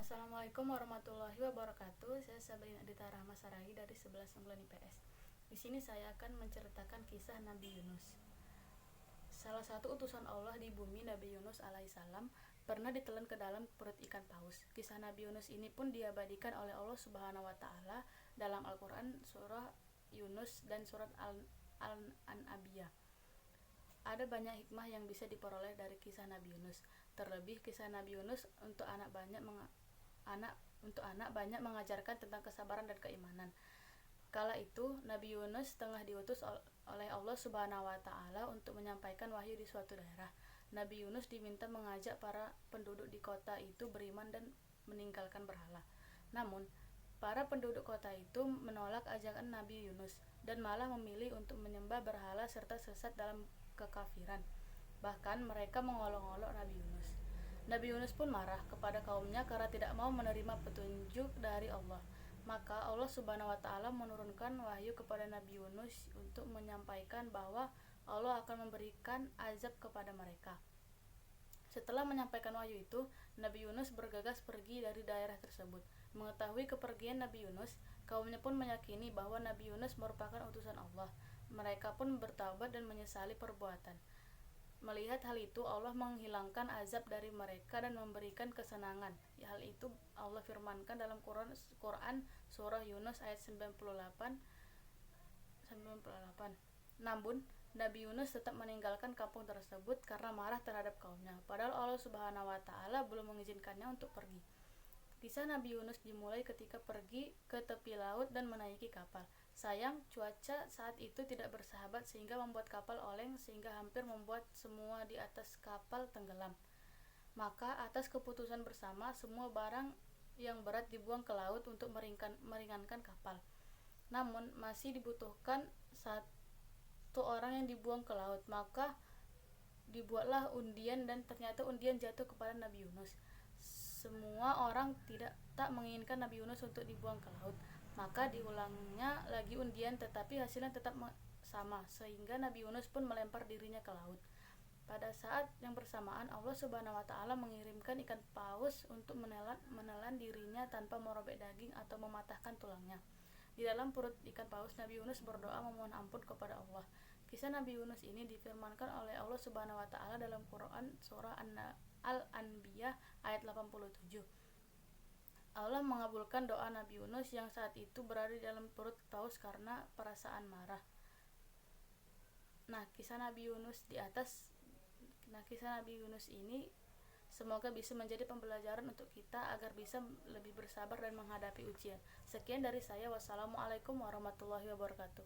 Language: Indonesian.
Assalamualaikum warahmatullahi wabarakatuh. Saya Sabrina Dita Rahma Sarahi dari 11 Unggulan IPS. Di sini saya akan menceritakan kisah Nabi Yunus. Salah satu utusan Allah di bumi, Nabi Yunus alaihissalam, pernah ditelan ke dalam perut ikan paus. Kisah Nabi Yunus ini pun diabadikan oleh Allah Subhanahu wa taala dalam Al-Qur'an surah Yunus dan surat Al-Anbiya. Ada banyak hikmah yang bisa diperoleh dari kisah Nabi Yunus. Terlebih kisah Nabi Yunus untuk anak banyak mengajarkan tentang kesabaran dan keimanan. Kala itu Nabi Yunus tengah diutus oleh Allah Subhanahu wa taala untuk menyampaikan wahyu di suatu daerah. Nabi Yunus diminta mengajak para penduduk di kota itu beriman dan meninggalkan berhala. Namun para penduduk kota itu menolak ajakan Nabi Yunus dan malah memilih untuk menyembah berhala serta sesat dalam kekafiran. Bahkan mereka mengolok-olok Nabi Yunus. Nabi Yunus pun marah kepada kaumnya karena tidak mau menerima petunjuk dari Allah. Maka Allah Subhanahu wa taala menurunkan wahyu kepada Nabi Yunus untuk menyampaikan bahwa Allah akan memberikan azab kepada mereka. Setelah menyampaikan wahyu itu, Nabi Yunus bergegas pergi dari daerah tersebut. Mengetahui kepergian Nabi Yunus, kaumnya pun meyakini bahwa Nabi Yunus merupakan utusan Allah. Mereka pun bertaubat dan menyesali perbuatan. Melihat hal itu, Allah menghilangkan azab dari mereka dan memberikan kesenangan. Hal itu Allah firmankan dalam Quran surah Yunus ayat 98. Namun Nabi Yunus tetap meninggalkan kampung tersebut karena marah terhadap kaumnya. Padahal Allah Subhanahu wa taala belum mengizinkannya untuk pergi. Kisah Nabi Yunus dimulai ketika pergi ke tepi laut dan menaiki kapal. Sayang, cuaca saat itu tidak bersahabat sehingga membuat kapal oleng sehingga hampir membuat semua di atas kapal tenggelam. Maka atas keputusan bersama, semua barang yang berat dibuang ke laut untuk meringankan kapal. Namun masih dibutuhkan satu orang yang dibuang ke laut. Maka dibuatlah undian dan ternyata undian jatuh kepada Nabi Yunus. Semua orang tak menginginkan Nabi Yunus untuk dibuang ke laut. Maka diulangnya lagi undian, tetapi hasilnya tetap sama, sehingga Nabi Yunus pun melempar dirinya ke laut. Pada saat yang bersamaan, Allah Subhanahu wa taala mengirimkan ikan paus untuk menelan dirinya tanpa merobek daging atau mematahkan tulangnya. Di dalam perut ikan paus, Nabi Yunus berdoa memohon ampun kepada Allah. Kisah Nabi Yunus ini difirmankan oleh Allah Subhanahu wa taala dalam Quran surah Al-Anbiya ayat 87. Allah mengabulkan doa Nabi Yunus yang saat itu berada di dalam perut paus karena perasaan marah. Kisah Nabi Yunus ini semoga bisa menjadi pembelajaran untuk kita agar bisa lebih bersabar dan menghadapi ujian. Sekian dari saya. Wassalamualaikum warahmatullahi wabarakatuh.